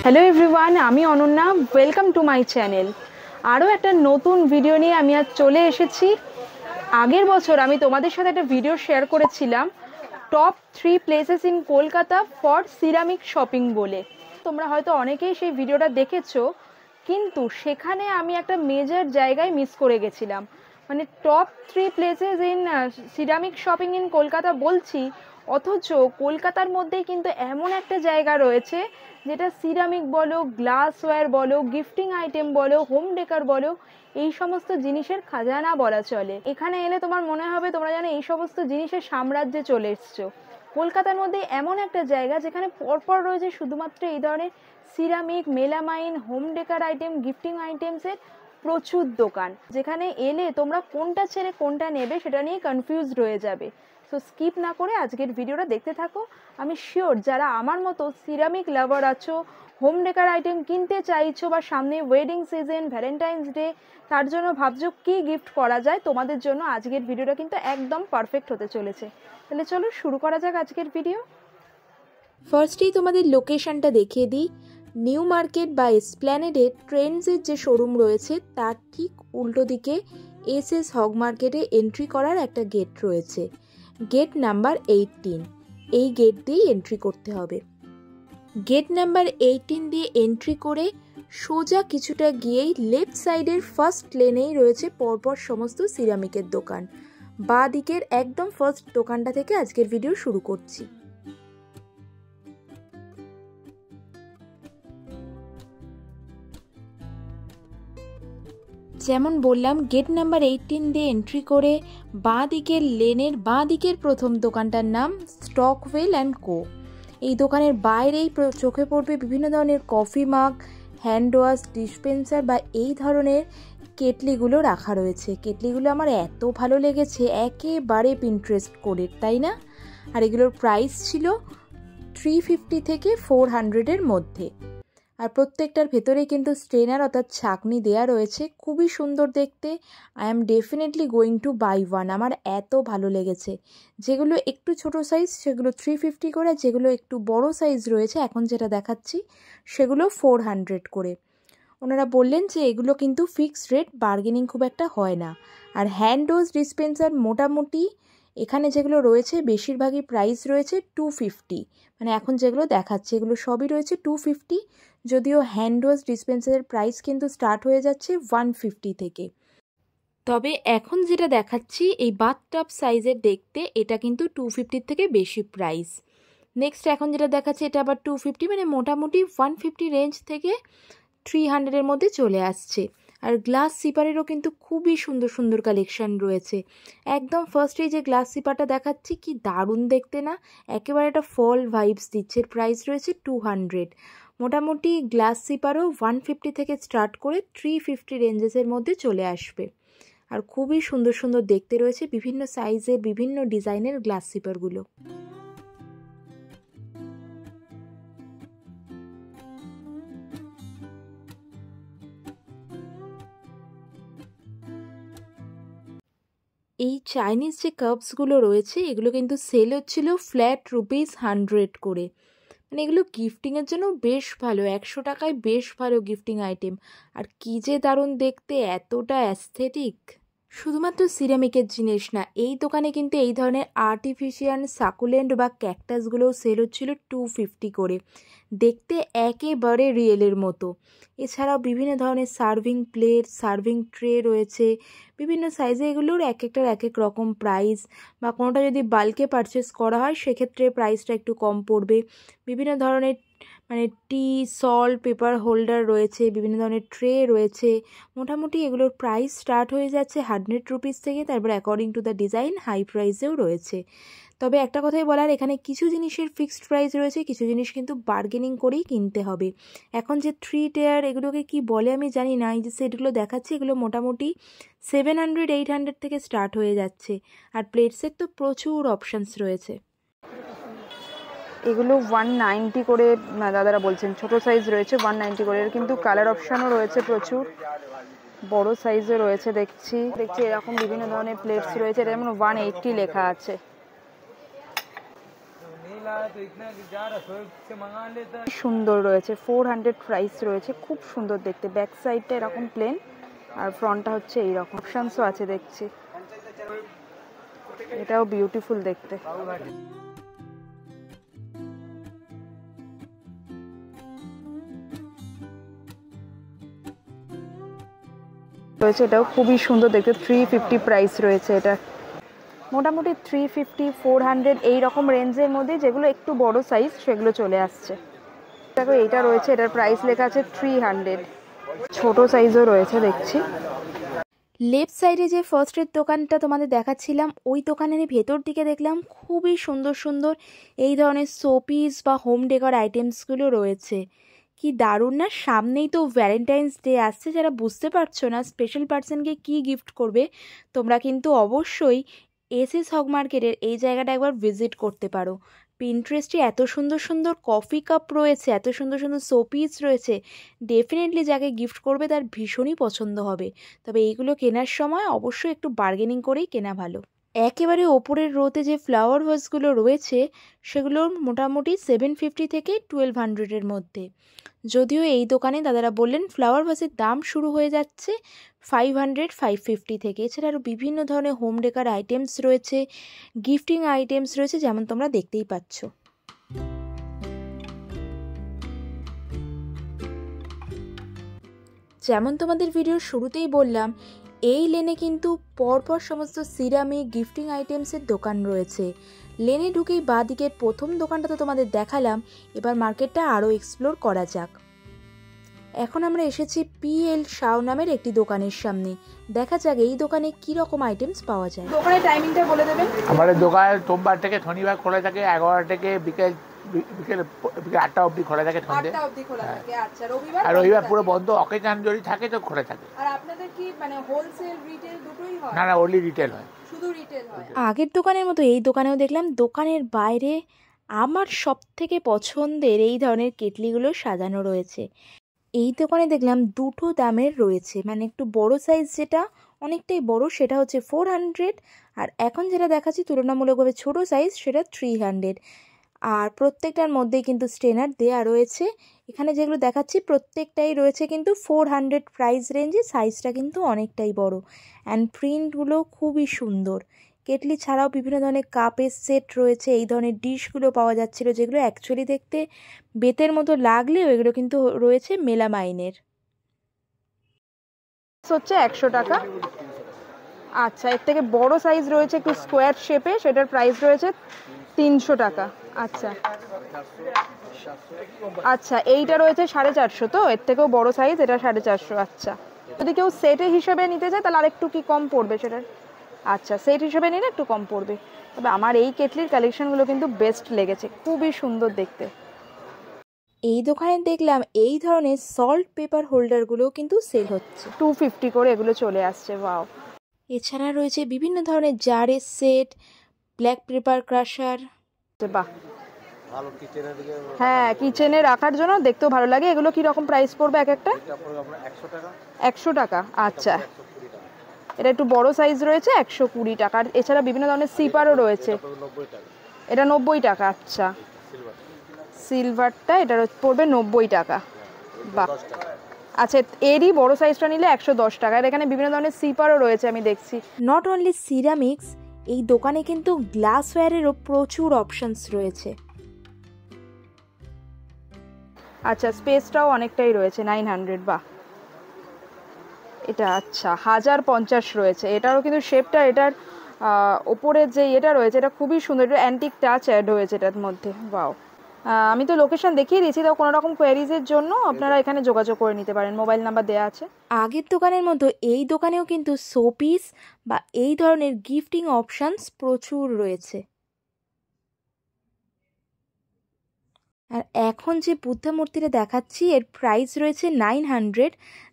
Hello everyone, আমি Ananya. Welcome to my channel. আরও একটা নতুন ভিডিও নিয়ে আমি আজ চলে এসেছি। আগের বছর আমি তোমাদের সাথে একটা ভিডিও শেয়ার করেছিলাম top 3 places in Kolkata for ceramic shopping বলে। তোমরা হয়তো অনেকেই সেই ভিডিওটা দেখেছো, কিন্তু সেখানে আমি একটা মেজর জায়গায় মিস করে গেছিলাম। মানে top 3 places in ceramic shopping in Kolkata বলছি, অথচ কলকাতার মধ্যেই কিন্তু এমন একটা জায়গা রয়েছে যেটা সিরামিক বলো, গ্লাসওয়্যার বলো, গিফটিং আইটেম বলো, হোম ডেকার বলো, এই সমস্ত জিনিসের খাজানা বলা চলে। এখানে এলে তোমার মনে হবে তোমরা যেন এই সমস্ত জিনিসের সাম্রাজ্যে চলে এসছো। কলকাতার মধ্যে এমন একটা জায়গা যেখানে পরপর রয়েছে শুধুমাত্র এই ধরনের ceramic, melamine, home decor item, gifting আইটেমসের প্রচুর দোকান, যেখানে এলে তোমরা কোনটা ছেড়ে কোনটা নেবে সেটা নিয়ে কনফিউজড হয়ে যাবে। সো স্কিপ না করে আজকের ভিডিওটা দেখতে থাকো। আমি শিওর যারা আমার মতো সিরামিক লাভার আছো, হোম ডেকার আইটেম কিনতে চাইছো, বা সামনে ওয়েডিং সিজন, ভ্যালেন্টাইন্স ডে, তার জন্য ভাবছো কী গিফট করা যায়, তোমাদের জন্য আজকের ভিডিওটা কিন্তু একদম পারফেক্ট হতে চলেছে। তাহলে চলো শুরু করা যাক আজকের ভিডিও। ফার্স্টেই তোমাদের লোকেশনটা দেখিয়ে দিই। নিউ মার্কেট বা এসপ্ল্যানেডে ট্রেন্ডসের যে শোরুম রয়েছে তার ঠিক উল্টো দিকে এসএস হগ মার্কেটে এন্ট্রি করার একটা গেট রয়েছে, গেট নাম্বার 18। এই গেট দিয়েই এন্ট্রি করতে হবে। গেট নাম্বার 18 দিয়ে এন্ট্রি করে সোজা কিছুটা গিয়েই লেফট সাইডের ফার্স্ট লেনেই রয়েছে পরপর সমস্ত সিরামিকের দোকান। বাঁ দিকের একদম ফার্স্ট দোকানটা থেকে আজকের ভিডিও শুরু করছি। যেমন বললাম, গেট নাম্বার 18 দিয়ে এন্ট্রি করে বাঁ দিকের লেনের বাঁ দিকের প্রথম দোকানটার নাম স্টকওয়েল অ্যান্ড কো। এই দোকানের বাইরেই চোখে পড়বে বিভিন্ন ধরনের কফি মাগ, হ্যান্ড ওয়াশ, ডিসপেন্সার বা এই ধরনের কেটলিগুলো রাখা রয়েছে। কেটলিগুলো আমার এত ভালো লেগেছে, একেবারে পিন্টারেস্ট কোডের, তাই না? আর এগুলোর প্রাইস ছিল 350 থেকে 400-এর মধ্যে। আর প্রত্যেকটার ভেতরে কিন্তু স্ট্রেনার অর্থাৎ ছাঁকনি দেয়া রয়েছে, খুবই সুন্দর দেখতে। I am definitely going to buy one. আমার এত ভালো লেগেছে। যেগুলো একটু ছোট সাইজ সেগুলো 350 করে, যেগুলো একটু বড় সাইজ রয়েছে এখন যেটা দেখাচ্ছি সেগুলো 400 করে। ওনারা বললেন যে এগুলো কিন্তু ফিক্সড রেট, বার্গেনিং খুব একটা হয় না। আর হ্যান্ড ওয়াশ ডিসপেন্সার মোটামুটি এখানে যেগুলো রয়েছে বেশিরভাগই প্রাইস রয়েছে 250। মানে এখন যেগুলো দেখাচ্ছে এগুলো সবই রয়েছে 250, যদিও হ্যান্ড ওয়াশ ডিসপেন্সারের প্রাইস কিন্তু স্টার্ট হয়ে যাচ্ছে 150 থেকে। তবে এখন যেটা দেখাচ্ছি এই বাথটাব সাইজের দেখতে, এটা কিন্তু 250 থেকে বেশি প্রাইস। নেক্সট এখন যেটা দেখাচ্ছে এটা আবার 250, মানে মোটামুটি 150 রেঞ্জ থেকে 300-এর মধ্যে চলে আসছে। আর গ্লাস সিপারেরও কিন্তু খুবই সুন্দর সুন্দর কালেকশন রয়েছে। একদম ফার্স্টেই যে গ্লাস সিপারটা দেখাচ্ছি কি দারুণ দেখতে না, একেবারে একটা ফল ভাইবস দিচ্ছে। প্রাইস রয়েছে 200। মোটামুটি গ্লাস সিপারও 150 থেকে স্টার্ট করে 350 রেঞ্জেসের মধ্যে চলে আসবে। আর খুবই সুন্দর সুন্দর দেখতে রয়েছে বিভিন্ন সাইজের, বিভিন্ন ডিজাইনের গ্লাস সিপারগুলো। এই চাইনিজ যে কাপসগুলো রয়েছে এগুলো কিন্তু সেল হচ্ছিল ফ্ল্যাট ₹100 করে। মানে এগুলো গিফটিংয়ের জন্য বেশ ভালো, 100 টাকায় বেশ ভালো গিফটিং আইটেম। আর কী যে দারুণ দেখতে, এতটা অ্যাস্থেটিক। শুধুমাত্র সিরামিকের জিনিস না, এই দোকানে কিন্তু এই ধরনের আর্টিফিশিয়াল সাকুলেন্ট বা ক্যাকটাসগুলোও সেল হচ্ছিল 250 করে। দেখতে একেবারে রিয়েলের মতো। এছাড়াও বিভিন্ন ধরনের সার্ভিং প্লেট, সার্ভিং ট্রে রয়েছে বিভিন্ন সাইজে। এগুলোর এক একটার এক এক রকম প্রাইস, বা কোনোটা যদি বাল্কে পারচেস করা হয় সেক্ষেত্রে প্রাইসটা একটু কম পড়বে। বিভিন্ন ধরনের মানে টি, সল্ট, পেপার হোল্ডার রয়েছে, বিভিন্ন ধরনের ট্রে রয়েছে। মোটামুটি এগুলোর প্রাইস স্টার্ট হয়ে যাচ্ছে 100 রুপিস থেকে, তারপর according to the design high প্রাইসেও রয়েছে। তবে একটা কথাই বলার, এখানে কিছু জিনিসের ফিক্সড প্রাইস রয়েছে, কিছু জিনিস কিন্তু বার্গেনিং করেই কিনতে হবে। এখন যে 3 টিয়ার এগুলোকে কি বলে আমি জানি না, এই যে সেটগুলো দেখাচ্ছি এগুলো মোটামুটি 700-800 থেকে স্টার্ট হয়ে যাচ্ছে। আর প্লেটসের তো প্রচুর অপশানস রয়েছে। এগুলো 190 করে দাদারা বলছেন, ছোট সাইজ রয়েছে 190 করে। এর কিন্তু কালার অপশানও রয়েছে প্রচুর, বড় সাইজও রয়েছে। দেখছি এরকম বিভিন্ন ধরনের প্লেটস রয়েছে। এটা যেমন 180 লেখা আছে। সুন্দর রয়েছে, 400 প্রাইস রয়েছে, খুব সুন্দর দেখতে। ব্যাক সাইডটা এরকম প্লেন আর ফ্রন্টটা হচ্ছে এইরকম। অপশানসও আছে দেখছি, এটাও বিউটিফুল দেখতে। রয়েছে এটাও খুবই সুন্দর দেখতে, 350 প্রাইস রয়েছে। এটা মোটামুটি 350 400 এই রকম রেঞ্জের মধ্যে, যেগুলো একটু বড় সাইজ সেগুলো চলে আসছে। দেখো এইটা রয়েছে, এটার প্রাইস লেখা আছে 300। ছোট সাইজও রয়েছে দেখছি। লেফট সাইডে যে ফার্স্টের দোকানটা তোমাদের দেখাচ্ছিলাম, ওই দোকানের ভেতর দিকে দেখলাম খুবই সুন্দর সুন্দর এই ধরনের শোপিস বা হোম ডেকর আইটেমসগুলো রয়েছে। কি দারুণ না! সামনেই তো ভ্যালেন্টাইন্স ডে আসছে। যারা বুঝতে পারছো না স্পেশাল পার্সনকে কি গিফট করবে, তোমরা কিন্তু অবশ্যই এসএস হক মার্কেটের এই জায়গাটা একবার ভিজিট করতে পারো। পিন্টারেস্টে এত সুন্দর সুন্দর কফি কাপ রয়েছে, এত সুন্দর সুন্দর শোপিস রয়েছে, ডেফিনেটলি যাকে গিফট করবে তার ভীষণই পছন্দ হবে। তবে এইগুলো কেনার সময় অবশ্যই একটু বার্গেনিং করেই কেনা ভালো। একেবারে ওপরের রোতে যে ফ্লাওয়ার ভাসগুলো রয়েছে সেগুলোর মোটামুটি 750 থেকে 1200-এর মধ্যে। যদিও এই দোকানে দাদারা বললেন ফ্লাওয়ার ভাসের দাম শুরু হয়ে যাচ্ছে 500 550 থেকে। এছাড়া আরও বিভিন্ন ধরনের হোম ডেকার আইটেমস রয়েছে, গিফটিং আইটেমস রয়েছে, যেমন তোমরা দেখতেই পাচ্ছ। যেমন তোমাদের ভিডিওর শুরুতেই বললাম, এই লেনে কিন্তু পরপর সমস্ত সিরামিক গিফটিং আইটেমসের দোকান রয়েছে। লেনে ঢুকেই বাঁ দিকের প্রথম দোকানটা তো তোমাদের দেখালাম, এবার মার্কেটটা আরও এক্সপ্লোর করা যাক। এখন আমরা এসেছি পিএল শাও নামের একটি দোকানের সামনে। দেখা যাক এই দোকানে কি রকম আইটেমস পাওয়া যায়। দোকানের টাইমিংটা বলে দেবেন। আমাদের দোকান সোমবার থেকে শনিবার খোলা থাকে, 11টা থেকে বিকেল 8টা অবধি খোলা থাকে। আর রবিবার পুরো বন্ধ, অকেশন যদি থাকে তো খোলা থাকে। আর আপনাদের কি মানে হোলসেল রিটেল দুটোই হয়? না, ওনলি রিটেল হয়, শুধু রিটেল হয়। আগের দোকানের মতো এই দোকানেও দেখলাম দোকানের বাইরে আমার সব থেকে পছন্দের এই ধরনের কেটলিগুলো সাজানো রয়েছে। এই দোকানে দেখলাম দুটো দামের রয়েছে, মানে একটু বড় সাইজ যেটা অনেকটাই বড় সেটা হচ্ছে 400, আর এখন যেটা দেখাচ্ছি তুলনামূলকভাবে ছোট সাইজ সেটা 300। আর প্রত্যেকটার মধ্যেই কিন্তু স্টেনার দেয়া রয়েছে। এখানে যেগুলো দেখাচ্ছি প্রত্যেকটাই রয়েছে কিন্তু 400 প্রাইস রেঞ্জে, সাইজটা কিন্তু অনেকটাই বড়। অ্যান্ড প্রিন্টগুলো খুবই সুন্দর। কেটলি ছাড়াও বিভিন্ন ধরনের কাপের সেট রয়েছে, এই ধরনের ডিশগুলো পাওয়া যাচ্ছিলো, যেগুলো অ্যাকচুয়ালি দেখতে বেতের মতো লাগলেও এগুলো কিন্তু রয়েছে মেলামাইনের। হচ্ছে 100 টাকা। আচ্ছা, এর থেকে বড় সাইজ রয়েছে একটু স্কোয়ার শেপে, সেটার প্রাইস রয়েছে 300 টাকা। আচ্ছা আচ্ছা, এইটা রয়েছে 450, তো এর থেকেও বড় সাইজ, এটা 450। আচ্ছা, যদি কেউ সেটে হিসেবে নিতে চায় তাহলে আরেকটু কি কম পড়বে সেটার? আচ্ছা, সেট হিসেবে নিলে একটু কম পড়বে। তবে আমার এই কেটলির কালেকশনগুলো কিন্তু বেস্ট লেগেছে, খুবই সুন্দর দেখতে। এই দোকানে দেখলাম এই ধরনের সল্ট পেপার হোল্ডারগুলোও কিন্তু সেল হচ্ছে, 250 করে এগুলো চলে আসছে। ওয়াও! এছাড়া রয়েছে বিভিন্ন ধরনের জারের সেট, ব্ল্যাক পেপার ক্রাশার। বাহ, হ্যাঁ, কিচেনে রাখার জন্য দেখতেও ভালো লাগে। এগুলো কি রকম প্রাইস পড়বে এক একটা? 100 টাকা। আচ্ছা, এটা একটু বড় সাইজ রয়েছে 120 টাকা। এছাড়া বিভিন্ন ধরনের সিপারও রয়েছে, এটা 90 টাকা। আচ্ছা, সিলভারটা এটা পড়বে 90 টাকা। বাহ, আচ্ছা, এরই বড় সাইজটা নিলে 110 টাকা। আর এখানে বিভিন্ন ধরনের সিপারও রয়েছে আমি দেখছি। নট অনলি সিরামিক্স, এই দোকানে কিন্তু গ্লাসওয়্যারেরও প্রচুর অপশনস রয়েছে। আচ্ছা, স্পেসটাও অনেকটাই রয়েছে, 900। বাহ, এটা আচ্ছা 1050 রয়েছে। এটারও কিন্তু শেপটা, এটার ওপরের যে এটা রয়েছে এটা খুবই সুন্দর, এটা অ্যান্টিক টাচ অ্যাড হয়েছে এটার মধ্যে। বাও! আমি তো লোকেশন দেখিয়ে দিয়েছি, তাও কোনো রকম কোয়ারিজের জন্য আপনারা এখানে যোগাযোগ করে নিতে পারেন, মোবাইল নাম্বার দেওয়া আছে। আগের দোকানের মতো এই দোকানেও কিন্তু শোপিস বা এই ধরনের গিফটিং অপশানস প্রচুর রয়েছে। আর এখন যে বুদ্ধা মূর্তিটা দেখাচ্ছি এর প্রাইস রয়েছে 900।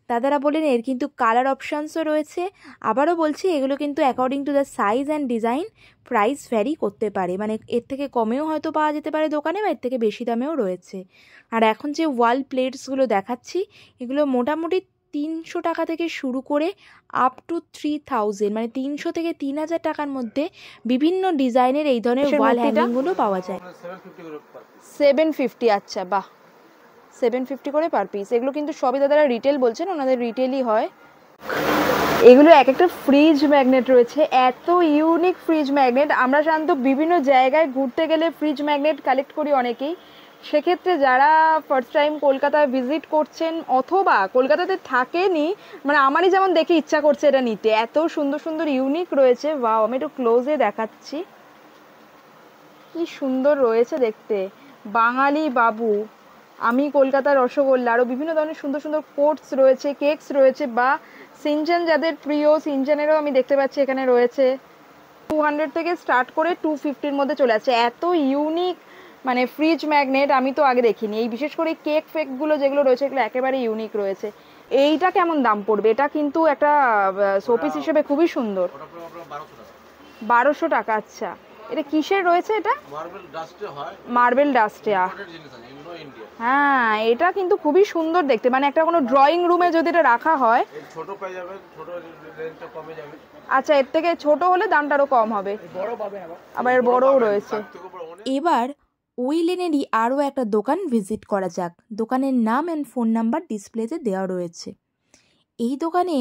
দাদারা বলেন এর কিন্তু কালার অপশানসও রয়েছে। আবারও বলছি, এগুলো কিন্তু according to the size and design price vary করতে পারে, মানে এর থেকে কমেও হয়তো পাওয়া যেতে পারে দোকানে, বা এর থেকে বেশি দামেও রয়েছে। আর এখন যে ওয়াল প্লেটসগুলো দেখাচ্ছি এগুলো মোটামুটি 300 টাকা থেকে শুরু করে আপ টু 3000 মানে 300 থেকে 3000 টাকার মধ্যে বিভিন্ন ডিজাইনের এই ধরনের ওয়াল হ্যাঙ্গিংগুলো পাওয়া যায়। 750, আচ্ছা বাহ, 750 করে পার পিস। এগুলো কিন্তু সবই দাদারা রিটেল বলছেন, ওনাদের রিটেলই হয়। এগুলো এক একটা ফ্রিজ ম্যাগনেট রয়েছে, এত ইউনিক ফ্রিজ ম্যাগনেট। আমরা সাধারণত বিভিন্ন জায়গায় ঘুরতে গেলে ফ্রিজ ম্যাগনেট কালেক্ট করি অনেকেই, সেক্ষেত্রে যারা ফার্স্ট টাইম কলকাতায় ভিজিট করছেন অথবা কলকাতাতে থাকেনি, মানে আমারই যেমন দেখে ইচ্ছা করছে এটা নিতে, এত সুন্দর সুন্দর ইউনিক রয়েছে। ওয়াও, আমি একটু ক্লোজে দেখাচ্ছি, কি সুন্দর রয়েছে দেখতে। বাঙালি বাবু, আমি কলকাতার রসগোল্লা, আরও বিভিন্ন ধরনের সুন্দর সুন্দর কোটস রয়েছে, কেকস রয়েছে, বা সিনচান যাদের প্রিয়, সিনচানেরও আমি দেখতে পাচ্ছি এখানে রয়েছে। 200 থেকে স্টার্ট করে 250-র মধ্যে চলে আসছে। এত ইউনিক মানে ফ্রিজ ম্যাগনেট আমি তো আগে দেখিনি। এই বিশেষ করে কেক ফেকগুলো যেগুলো রয়েছে এগুলো একেবারে ইউনিক রয়েছে। এইটা কেমন দাম পড়বে? এটা কিন্তু একটা শোপিস হিসেবে খুবই সুন্দর। 1200 টাকা, আচ্ছা। এটা কিসের রয়েছে? এটা মার্বেল ডাস্টে। হ্যাঁ, এটা কিন্তু খুবই সুন্দর দেখতে, মানে একটা কোনো ড্রয়িং রুমে যদি এটা রাখা হয়। ছোট পেয়ে যাবে, ছোট রেঞ্জটা কমে যাবে। আচ্ছা, এর থেকে ছোট হলে দামটা আরো কম হবে। বড় পাবেন, আবার এর বড়ও রয়েছে। এবার ওই লেনেরই আরও একটা দোকান ভিজিট করা যাক। দোকানের নাম অ্যান্ড ফোন নাম্বার ডিসপ্লেতে দেওয়া রয়েছে। এই দোকানে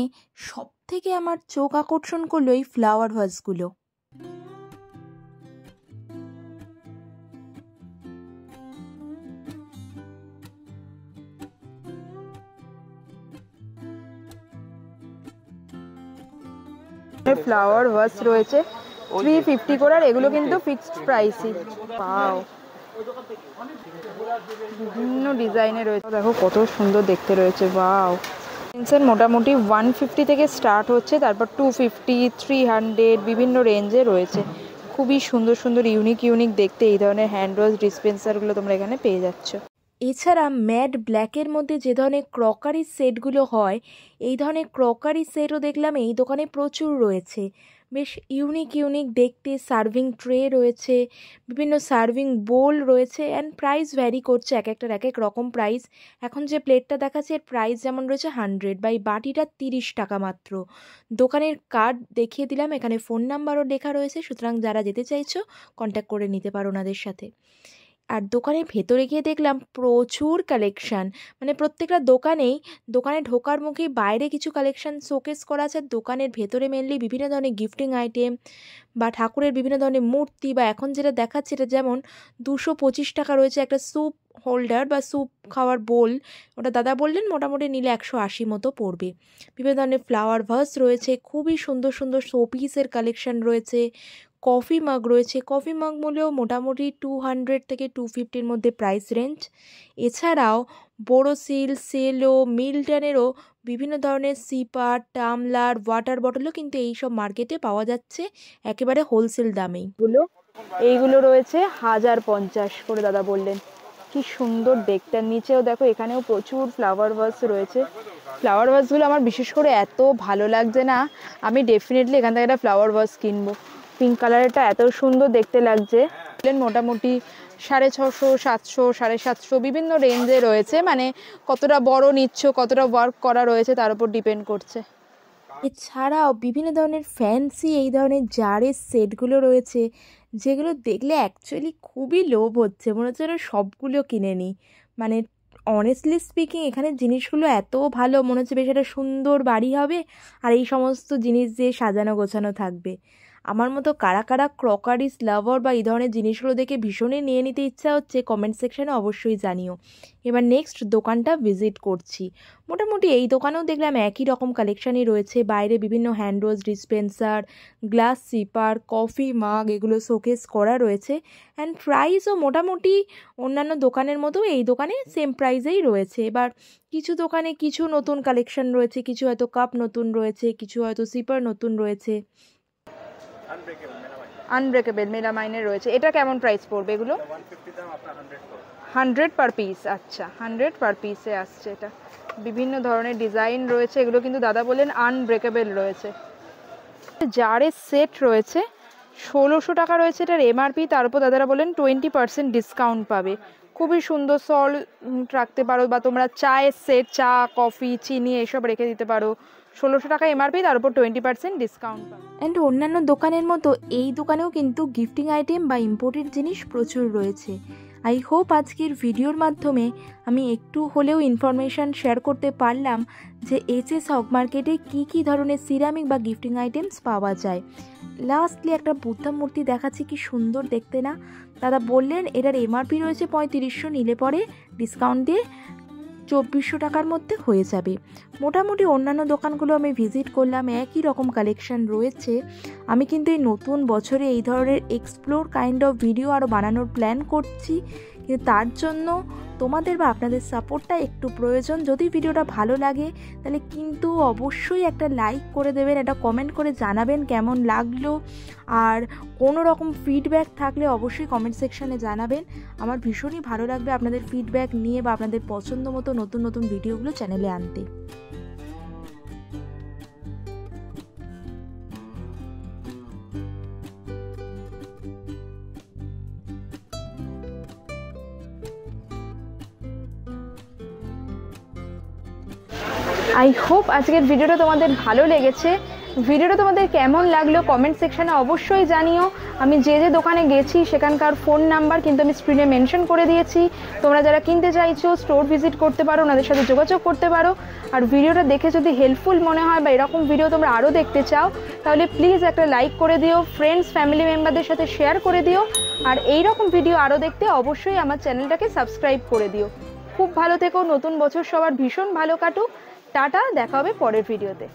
সব থেকে আমার চোখ আকর্ষণ করলো এই ফ্লাওয়ার ভাসগুলো। ফ্লাওয়ার ভাস রয়েছে 350 করে, আর এগুলো কিন্তু ফিক্সড প্রাইসই। পাও বিভিন্ন ডিজাইনে রয়েছে, দেখো কত সুন্দর দেখতে রয়েছে। ওয়াও, মোটামুটি 150 থেকে স্টার্ট হচ্ছে, তারপর 250, 300 বিভিন্ন রেঞ্জে রয়েছে। খুবই সুন্দর সুন্দর ইউনিক ইউনিক দেখতে এই ধরনের হ্যান্ড ওয়াশ ডিসপেন্সারগুলো তোমরা এখানে পেয়ে যাচ্ছ। এছাড়া ম্যাট ব্ল্যাকের মধ্যে যে ধরনের ক্রকারি সেটগুলো হয়, এই ধরনের ক্রকারি সেটও দেখলাম এই দোকানে প্রচুর রয়েছে। বেশ ইউনিক ইউনিক দেখতে সার্ভিং ট্রে রয়েছে, বিভিন্ন সার্ভিং বোল রয়েছে, অ্যান্ড প্রাইস ভ্যারি করছে, এক একটার এক এক রকম প্রাইস। এখন যে প্লেটটা দেখাচ্ছে এর প্রাইস যেমন রয়েছে 100, বা এই বাটিটা 30 টাকা মাত্র। দোকানের কার্ড দেখিয়ে দিলাম, এখানে ফোন নাম্বারও লেখা রয়েছে, সুতরাং যারা যেতে চাইছো কন্ট্যাক্ট করে নিতে পারো ওনাদের সাথে। আর দোকানের ভেতরে গিয়ে দেখলাম প্রচুর কালেকশান, মানে প্রত্যেকটা দোকানে ঢোকার মুখেই বাইরে কিছু কালেকশান শোকেস করা আছে। দোকানের ভেতরে মেনলি বিভিন্ন ধরনের গিফটিং আইটেম বা ঠাকুরের বিভিন্ন ধরনের মূর্তি, বা এখন যেটা দেখাচ্ছে এটা যেমন 225 টাকা রয়েছে একটা স্যুপ হোল্ডার বা স্যুপ খাওয়ার বোল, ওটা দাদা বললেন মোটামুটি নিলে 180 মতো পড়বে। বিভিন্ন ধরনের ফ্লাওয়ার ভাস রয়েছে, খুবই সুন্দর সুন্দর শোপিসের কালেকশান রয়েছে। কফি মাগ রয়েছে, কফি মাগ মূল্যেও মোটামুটি 200 থেকে 250-র মধ্যে প্রাইস রেঞ্জ। এছাড়াও বোরোসিল, সেলো, মিল্টনেরও বিভিন্ন ধরনের সিপার, টামলার, ওয়াটার বটলও কিন্তু এইসব মার্কেটে পাওয়া যাচ্ছে একেবারে হোলসেল দামেই। এইগুলো রয়েছে 1050 করে দাদা বললেন। কি সুন্দর দেখতে। নিচেও দেখো, এখানেও প্রচুর ফ্লাওয়ার ভাস রয়েছে। ফ্লাওয়ার ভাসগুলো আমার বিশেষ করে এত ভালো লাগছে না, আমি ডেফিনেটলি এখান থেকে একটা ফ্লাওয়ার ভাস কিনবো। পিঙ্ক কালারেরটা এত সুন্দর দেখতে লাগছে। মোটামুটি 650, 700, 750 বিভিন্ন রেঞ্জে রয়েছে, মানে কতটা বড় নিচ্ছ, কতটা ওয়ার্ক করা রয়েছে তার উপর ডিপেন্ড করছে। এছাড়াও বিভিন্ন ধরনের ফ্যান্সি এই ধরনের জারের সেটগুলো রয়েছে, যেগুলো দেখলে অ্যাকচুয়ালি খুবই লোভ হচ্ছে, মনে হচ্ছে সবগুলো কিনে নিই। মানে অনেস্টলি স্পিকিং এখানে জিনিসগুলো এত ভালো, মনে হচ্ছে বেশ একটা সুন্দর বাড়ি হবে আর এই সমস্ত জিনিস দিয়ে সাজানো গোছানো থাকবে। আমার মতো কারা কারা ক্রকারিস লাভার বা এই ধরনের জিনিসগুলো দেখে ভীষণই নিয়ে নিতে ইচ্ছা হচ্ছে কমেন্ট সেকশানে অবশ্যই জানিও। এবার নেক্সট দোকানটা ভিজিট করছি। মোটামুটি এই দোকানেও দেখলাম একই রকম কালেকশানই রয়েছে। বাইরে বিভিন্ন hand wash dispenser, glass sipper, coffee মাগ এগুলো শোকেস করা রয়েছে। অ্যান্ড প্রাইসও মোটামুটি অন্যান্য দোকানের মতো এই দোকানে সেম প্রাইসেই রয়েছে। এবার কিছু দোকানে কিছু নতুন কালেকশান রয়েছে, কিছু হয়তো কাপ নতুন রয়েছে, কিছু হয়তো সিপার নতুন রয়েছে। আনব্রেকেবল মেলামাইনের রয়েছে। এটা কেমন প্রাইস পড়বে এগুলো? 100 পার পিস। আচ্ছা, 100 পার পিসে আসছে এটা। বিভিন্ন ধরনের ডিজাইন রয়েছে, এগুলো কিন্তু দাদা বললেন আনব্রেকেবল রয়েছে। জারের সেট রয়েছে 1600 টাকা রয়েছে এটার এমআরপি, তার উপর দাদারা বললেন 20% ডিসকাউন্ট পাবে। খুবই সুন্দর সল্ট রাখতে পারো, বা তোমরা চায়ের সেট, চা কফি চিনি এসব রেখে দিতে পারো। 1600 টাকা এমআরপি, তার উপর 20% ডিসকাউন্ট পাবে। অ্যান্ড অন্যান্য দোকানের মতো এই দোকানেও কিন্তু গিফটিং আইটেম বা ইম্পোর্টেড জিনিস প্রচুর রয়েছে। আই হোপ আজকের ভিডিওর মাধ্যমে আমি একটু হলেও ইনফরমেশান শেয়ার করতে পারলাম যে এইচএস হক মার্কেটে কী কী ধরনের সিরামিক বা গিফটিং আইটেমস পাওয়া যায়। লাস্টলি একটা বুদ্ধা মূর্তি দেখাচ্ছি, কি সুন্দর দেখতে না। দাদা বললেন এটার এমআরপি রয়েছে 3500, নিলে পরে ডিসকাউন্ট দিয়ে 2400 টাকার মধ্যে হয়ে যাবে। মোটামুটি অন্যান্য দোকানগুলো আমি ভিজিট করলাম, একই রকম কালেকশন রয়েছে। আমি কিন্তু এই নতুন বছরে এই ধরনের এক্সপ্লোর কাইন্ড অফ ভিডিও আরও বানানোর প্ল্যান করছি, কিন্তু তার জন্য তোমাদের বা আপনাদের সাপোর্টটা একটু প্রয়োজন। যদি ভিডিওটা ভালো লাগে তাহলে কিন্তু অবশ্যই একটা লাইক করে দেবেন, একটা কমেন্ট করে জানাবেন কেমন লাগলো, আর কোনো রকম ফিডব্যাক থাকলে অবশ্যই কমেন্ট সেকশানে জানাবেন। আমার ভীষণই ভালো লাগবে আপনাদের ফিডব্যাক নিয়ে বা আপনাদের পছন্দ মতো নতুন নতুন ভিডিওগুলো চ্যানেলে আনতে। আই হোপ আজকের ভিডিওটা তোমাদের ভালো লেগেছে। ভিডিওটা তোমাদের কেমন লাগলো কমেন্ট সেকশানে অবশ্যই জানিও। আমি যে যে দোকানে গেছি সেখানকার ফোন নাম্বার কিন্তু আমি স্ক্রিনে মেনশন করে দিয়েছি। তোমরা যারা কিনতে চাইছো স্টোর ভিজিট করতে পারো, ওনাদের সাথে যোগাযোগ করতে পারো। আর ভিডিওটা দেখে যদি হেল্পফুল মনে হয় বা এরকম ভিডিও তোমরা আরও দেখতে চাও তাহলে প্লিজ একটা লাইক করে দিও, ফ্রেন্ডস ফ্যামিলি মেম্বারদের সাথে শেয়ার করে দিও। আর এই রকম ভিডিও আরও দেখতে অবশ্যই আমার চ্যানেলটাকে সাবস্ক্রাইব করে দিও। খুব ভালো থেকো, নতুন বছর সবার ভীষণ ভালো কাটুক। টাটা, দেখা হবে পরের ভিডিওতে।